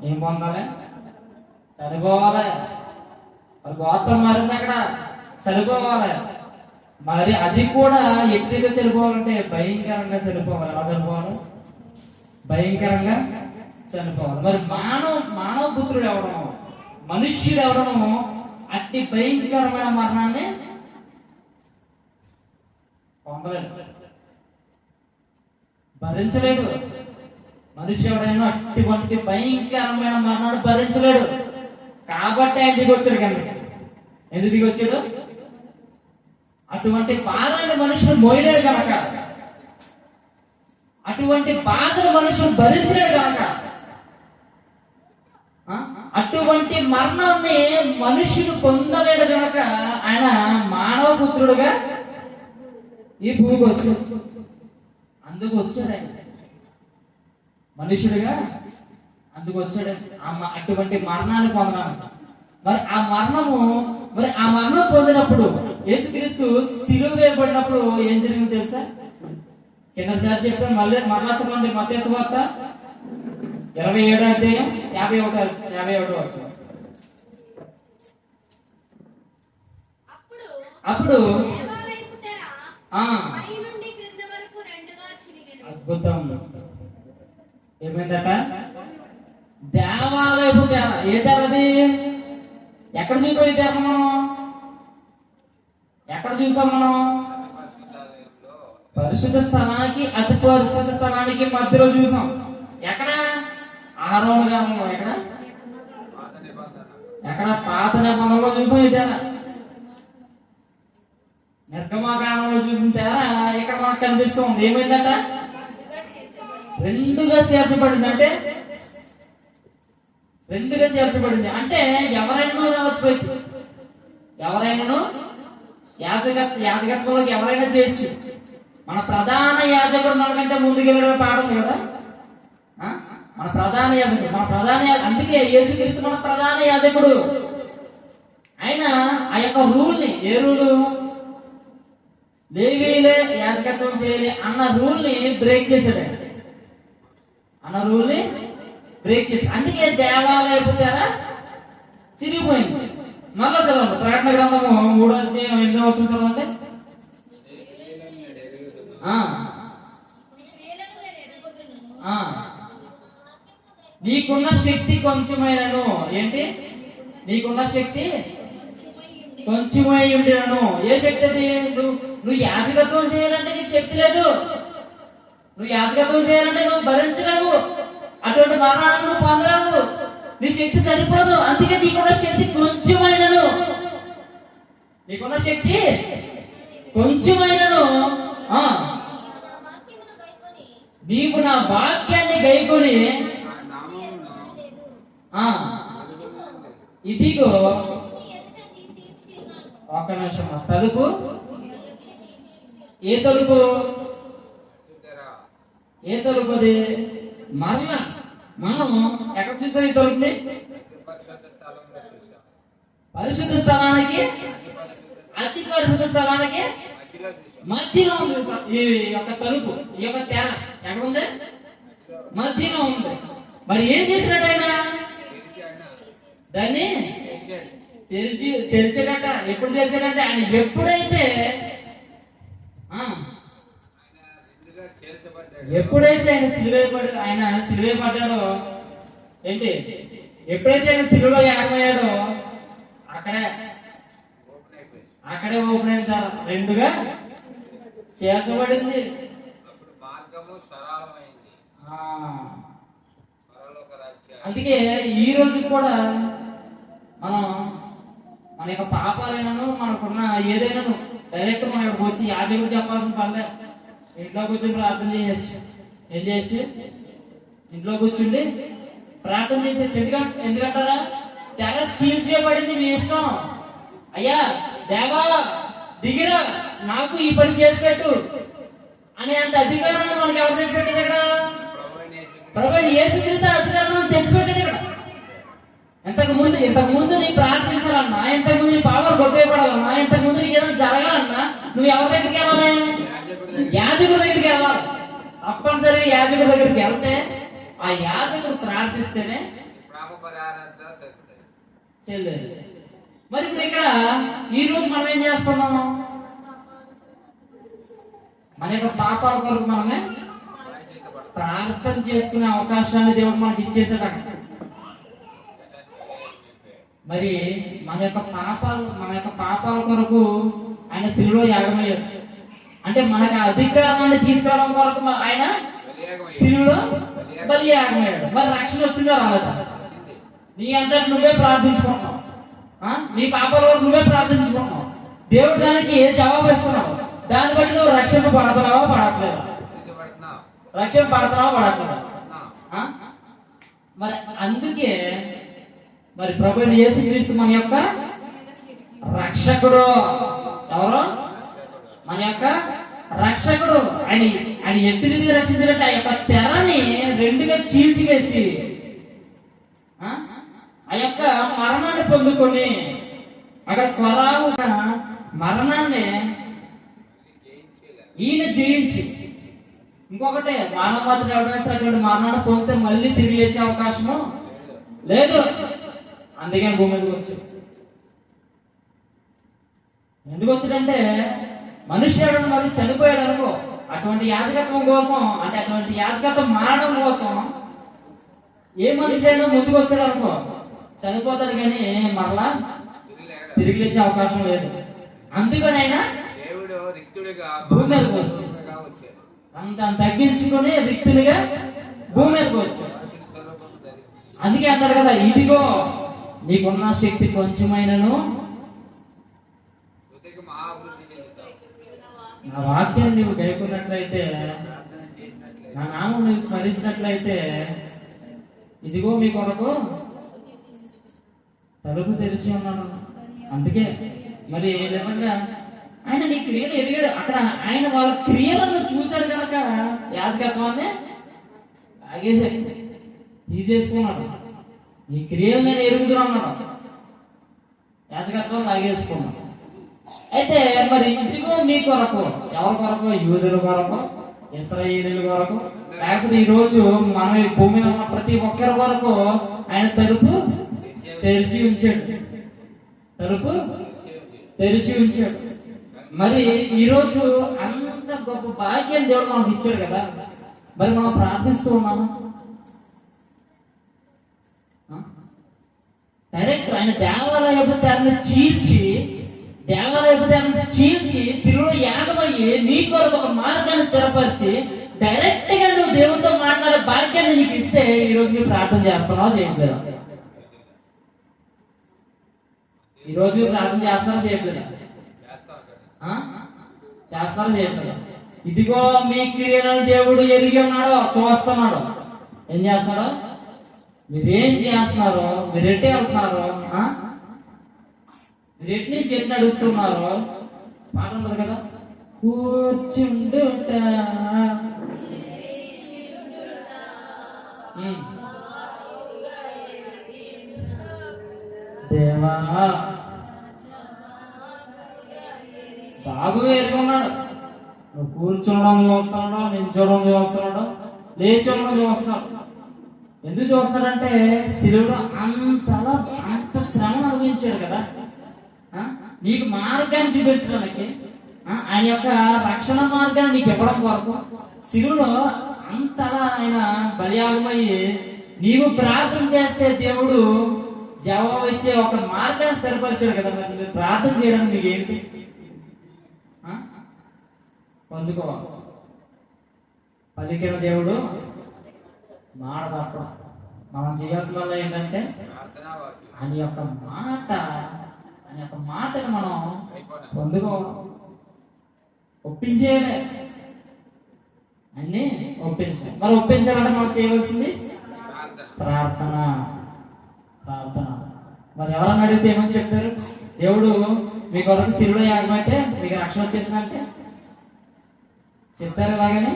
ఏం పొందాలి? చనిపోవాలి. మరి గోత్రం మారింది, అక్కడ చనిపోవాలి. మరి అది కూడా ఎట్టిగా చనిపోవాలంటే భయంకరంగా చనిపోవాలి. ఎలా చనిపోవాలి? భయంకరంగా చనిపోవాలి. మరి మానవ పుత్రుడు ఎవడను, మనుష్యుడు ఎవడను అట్టి భయంకరమైన మరణాన్ని పొందలేడు, భరించలేడు. మనిషి ఎవడైనా అటువంటి భయంకరమైన మరణాన్ని భరించలేడు. కాబట్టి ఆయన దిగి వచ్చాడు. కనుక ఎందుకు దిగి వచ్చాడు? అటువంటి బాధని మనుషులు మోయలేడు కనుక, అటువంటి బాధను మనుషులు భరించలేడు కనుక, అటువంటి మరణాన్ని మనుషులు పొందలేడు కనుక ఆయన మానవ పుత్రుడుగా ఈ భూమికి వచ్చాడు. అందుకు వచ్చాడు ఆయన మనుషుడుగా, అందుకు వచ్చాడు. అటువంటి మరణాన్ని పొందడానికి మరి ఆ మరణం పొందినప్పుడు యేసుక్రీస్తు సిలువ వేయబడినప్పుడు ఏం జరిగిందో తెలుసా? కిందసారి చెప్పాను, మరలా చదవండి. మత్తయి సువార్త 27వ అధ్యాయం 51వ వచనం. అప్పుడు దేవాలయపు తెర పై నుండి క్రింద వరకు రెండుగా చినిగెను. అద్భుతం. ఏమైందట? దేవాలయపు తెర. ఏ తెరది? ఎక్కడ చూసాం ఈ తెర? ఎక్కడ చూసాం మనం? పరిశుద్ధ స్థలానికి అతి పరిశుద్ధ స్థలానికి మధ్యలో చూసాం. ఎక్కడ? ఆరోహణ గ్రామంలో. ఎక్కడ? పాత నిబంధనలో చూసాం ఈ తెర. నిర్గమాకాండంలో చూసిన తెర ఇక్కడ మనకు కనిపిస్తుంది. ఏమైందట? రెండుగా చేర్చబడింది. అంటే రెండుగా చేర్చబడింది అంటే ఎవరైనా రావచ్చు, ఎవరైనా యాజకత్వంలోకి ఎవరైనా చేయొచ్చు. మన ప్రధాన యాజకుడు మనకంటే ముందుకెళ్ళడం పాఠం కదా. మన ప్రధాన యాజకుడు, అందుకే యేసుక్రీస్తు మన ప్రధాన యాజకుడు. ఆయన ఆ యొక్క రూల్ని, ఏ రూలు? లేవీలే యాజకత్వం చేయాలి అన్న రూల్ని బ్రేక్ చేశాడు. అందుకే దేవాలయపు తెర చిరిగిపోయింది. మళ్ళా చదవండి, ప్రకటన గ్రంథము 3వ అధ్యాయం 8వ వచనం చదవండి. నీకున్న శక్తి కొంచెమైనను. ఏంటి? నీకున్న శక్తి కొంచెమై ఉండినను. ఏ శక్తి అది? నువ్వు యాజకత్వం చేయాలంటే నీకు శక్తి లేదు. నువ్వు యాజకత్వం చేయాలంటే నువ్వు భరించలేవు. అటువంటి మరణాలను నువ్వు పొందలేవు. నీ శక్తి సరిపోదు. అందుకే నీకున్న శక్తి కొంచెమైనను. నీకున్న శక్తి కొంచెమైనను. నీవు నా వాక్యాన్ని గైకొని ఇదిగో ఒక నిమిషం. తలుపు. ఏ తలుపు? ఏ తలుపు అది? మరలా మనం ఎక్కడ చూసాం ఈ తలుపుని? పరిశుద్ధ స్థలానికి, అతి పరిశుద్ధ స్థలానికి మధ్యలో ఉంది ఈ యొక్క తలుపు. ఈ యొక్క తెర ఎక్కడ ఉంది? మధ్యలో ఉంది. మరి ఏం చేసినట్టు ఆయన? దాన్ని తెరిచాడట. ఎప్పుడు తెరిచాడంటే ఆయన ఎప్పుడైతే ఆయన సిలువ పడ్డాడో, ఏంటి, ఎప్పుడైతే ఆయన సిలువలో ఏకమయ్యాడో అక్కడే ఓపెన్ అయిన తర్వాత రెండుగా చేర్చబడింది. అందుకే ఈ రోజు కూడా మనం మన యొక్క పాపాలైనాను, మనకున్న ఏదైనాను డైరెక్ట్ మనం ఇక్కడికి వచ్చి యాజకుడు చెప్పాల్సిన పనిలే. ఇంట్లో కూర్చొని ప్రార్థన చేయొచ్చు. ఏం చేయొచ్చు? ఇంట్లో కూర్చుండి ప్రార్థన చేసేచ్చు. ఎందుకంటారా? తెర చీల్చేయబడింది. మీ ఇష్టం. అయ్యా దేవా దిగిరా, నాకు ఈ పని చేసేట్టు అనే అంత అధికారాన్ని మనకి ఎవరు తెచ్చిపెట్టారు? ఇక్కడ ప్రభువైన యేసుక్రీస్తు అధికారాన్ని తెచ్చిపెట్టాడు. ఇక్కడ ఇంతకు ముందు నీ ప్రార్థించాలన్నా, ఇంతకు ముందు నీ పాపాలు కొట్టేయబడాలన్నా, ఇంతకు ముందు నీకు ఏదైనా జరగాలన్నా నువ్వు ఎవరి దగ్గరికి వెళ్ళాలి? యాజకుడి దగ్గరికి వెళ్ళాలి. తప్పనిసరిగా యాజకుడి దగ్గరికి వెళ్తే ఆ యాజకుడు ప్రార్థిస్తేనే చెల్లేదు. మరి ఇప్పుడు ఇక్కడ ఈ రోజు మనం ఏం చేస్తున్నాము? మన యొక్క పాపాల కొరకు మనమే ప్రార్థన చేసుకునే అవకాశాన్ని దేవుడు మనకి ఇచ్చేసాడు. మరి మన యొక్క పాపాల కొరకు ఆయన శిలువలో యాగమయ్యాడు. అంటే మనకు ఆ అధికారాన్ని తీసుకురావడం కొరకు ఆయన శిలువలో బలి యాగమయ్యాడు. మరి రక్షణ వచ్చిందా రాలేదా? నీ అందరికి నువ్వే ప్రార్థించుకుంటున్నావు, నీ పాపాల వరకు నువ్వే ప్రార్థించుకుంటున్నావు. దేవుడు దానికి జవాబు ఇస్తున్నావు. దాన్ని బట్టి నువ్వు రక్షణ పడుతున్నావా పడట్లేదా? రక్షణ పడుతున్నావా పడట్లేదా? మరి అందుకే మరి ప్రభువైన యేసుక్రీస్తు మన యొక్క రక్షకుడు. ఎవరు? మన యొక్క రక్షకుడు. ఆయన ఎత్తిరిగి రక్షించినట్టు ఆ యొక్క తెరని రెండుగా చీల్చివేసి ఆ యొక్క మరణాన్ని పొందుకొని అక్కడ కొరావు మరణాన్ని ఈయన జయించి, ఇంకొకటి మానవమాత్రుడు ఎవరైనా మరణాన్ని పొందితే మళ్ళీ తిరిగి లేచే అవకాశము లేదు. అందుకని భూమి మీదకి వచ్చాడు. ఎందుకు వచ్చాడంటే మనుష్యుడు మరి చనిపోయాడు అనుకో, అటువంటి యాజకత్వం కోసం, అంటే అటువంటి యాజకత్వం మారడం కోసం ఏ మనిషి అయినా ముందుకు వచ్చాడు అనుకో చనిపోతాడు, కానీ మరలా తిరిగి లేచే అవకాశం లేదు. అందుకని ఆయన భూమి మీదకి వచ్చాడు. అంత తగ్గించుకొని రిక్తులుగా భూమి మీదకి వచ్చాడు. అందుకే అంటాడు కదా, ఇదిగో నీకున్న శక్తి కొంచెమైనను నా వాక్యాన్ని నువ్వు గైకున్నట్లయితే, నా నామం నువ్వు స్మరించినట్లయితే, ఇదిగో మీ కొరకు తలుపు తెరిచి ఉన్నాను. అందుకే మరి నిజంగా ఆయన నీ క్రియలు ఎదిగాడు. అక్కడ ఆయన వాళ్ళ క్రియలను చూశాడు కనుక యాజకత్వాన్ని లాగేసాడు, తీసేసుకున్నాడు. ఈ క్రియలు నేను ఎరుగుతున్నాడు, యాజకత్వం లాగేసుకున్నాడు. అయితే మరి ఇదిగో మీ కొరకు, ఎవరి కొరకు? యూదుల కొరకు, ఇశ్రాయేలీయుల కొరకు, లేకపోతే ఈ రోజు మన భూమి మీద ఉన్న ప్రతి ఒక్కరి కొరకు ఆయన తలుపు తెరిచి ఉంచాడు. తలుపు తెరిచి ఉంచాడు. మరి ఈరోజు అంత గొప్ప భాగ్యం దేవుడు మనకు ఇచ్చాడు కదా, మరి మనం ప్రార్థిస్తూ ఉన్నాము. డైరెక్ట్ ఆయన దేవాలయపు తెరను చీల్చి తిరుగు యాగమయ్యి నీ కొరకు ఒక మార్గాన్ని స్థిరపరిచి డైరెక్ట్ గా నువ్వు దేవుడితో మాట్లాడే భాగ్యాన్ని నీకు ఇస్తే ఈ రోజు నువ్వు ప్రార్థన చేస్తున్నావు చేయట్లేదు? ఈ రోజు ప్రార్థన చేస్తారా చేయట్లేదు? చేస్తారా చేయట్లేదు? ఇదిగో మీ క్రియలను దేవుడు ఎరిగి ఉన్నాడు, చూస్తున్నాడు. ఏం చేస్తున్నాడు? మీరేం చేస్తున్నారు? మీరు ఎట్టే వెళ్తున్నారు? మీరు ఎట్టి నుంచి ఎట్టి నడుస్తున్నారు? పాట ఉంటుంది కదా, కూర్చుండుట దేవా. బాబు ఎరుగున్నాడు. నువ్వు కూర్చోవడం చూస్తున్నాడు, నిల్చోవడం చూస్తున్నాడు, లేచోవడం చూస్తున్నాడు. ఎందుకు చూస్తాడంటే శిలువుడు అంత శ్రమ అనుభవించాడు కదా, నీకు మార్గాన్ని చూపించడానికి, ఆయన యొక్క రక్షణ మార్గాన్ని నీకు ఇవ్వడం కొరకు శిలువులో అంతలా ఆయన బలియాగమయ్యి నీవు ప్రార్థన చేస్తే దేవుడు జవాబు ఇచ్చే ఒక మార్గాన్ని స్థిరపరిచాడు కదా. మరి మీరు ప్రార్థన చేయడం మీకు ఏంటి? పొందుకోవాలి. పలికిన దేవుడు మాట తప్ప. మనం చేయాల్సిన వల్ల ఏంటంటే ఆయన యొక్క మాటను మనం పొందుకోవాలి, ఒప్పించేయాలి, అన్ని ఒప్పించాలి. మరి ఒప్పించాలంటే మనం చేయవలసింది ప్రార్థన. మరి ఎవరన్నా అడిగితే ఏమని చెప్తారు? దేవుడు మీ కొరకు శిలువలో యాగమైతే మీకు రక్షణ వచ్చేసిందంటే చెప్తారా? అలాగనే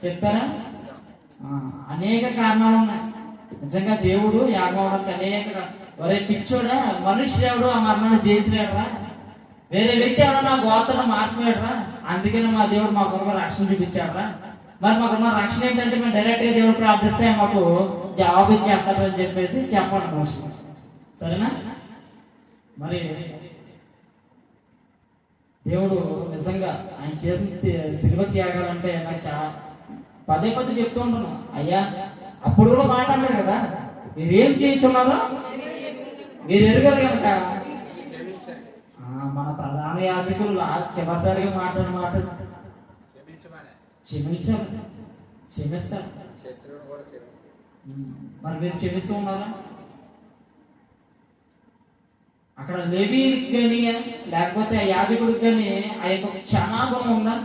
చెప్తారా? అనేక కారణాలు ఉన్నాయి. నిజంగా దేవుడు యాగం అవడానికి అనేక, ఒరే పిచ్చోడా, మనుష్యుడు ఆ మరణాన్ని జయించలేడరా, వేరే వ్యక్తి ఎవరన్నా గోత్రం మార్చలేడరా, అందుకని మా దేవుడు మా కొరకు రక్షణ చూపించాడరా. మరి మాకున్న రక్షణ ఏంటంటే మేము డైరెక్ట్ గా దేవుడు ప్రార్థిస్తే మాకు జవాబు ఇచ్చేస్తాడని చెప్పేసి చెప్పండి మనుషులు. సరేనా? మరి దేవుడు నిజంగా ఆయన చేసిన శిలువ త్యాగాలంటే నాకు చాలా పదే చెప్తూ ఉంటాను. అయ్యా అప్పుడు కూడా మాట అన్నాడు కదా, మీరేం చేయించున్నారో మీరు ఎరుగరు కనుక మన ప్రధాన యాజకులు చివరిసారిగా మాట్లాడిన మాట క్షమిస్తారు. మరి మీరు క్షమిస్తూ ఉన్నారా? అక్కడ లేవీకి కానీ లేకపోతే ఆ యాజకుడికి కానీ ఆ యొక్క క్షమాగుణం ఉందా,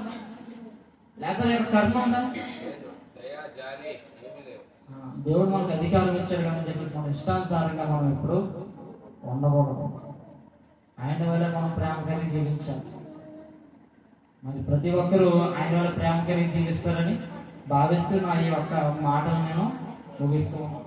లేకపోతే ఆ యొక్క కర్మ ఉందా? దేవుడు మనకు అధికారం ఇచ్చాడు కానీ చెప్పేసి మన ఇష్టానుసారంగా మనం ఎప్పుడు ఉండకూడదు. ఆయన వల్ల మనం ప్రేమ కలిగి జీవించాలి. మరి ప్రతి ఒక్కరూ ఆయన వల్ల ప్రేమ కలిగి జీవిస్తారని భావిస్తూ నా ఈ ఒక్క మాటను నేను ముగిస్తూ ఉన్నాను.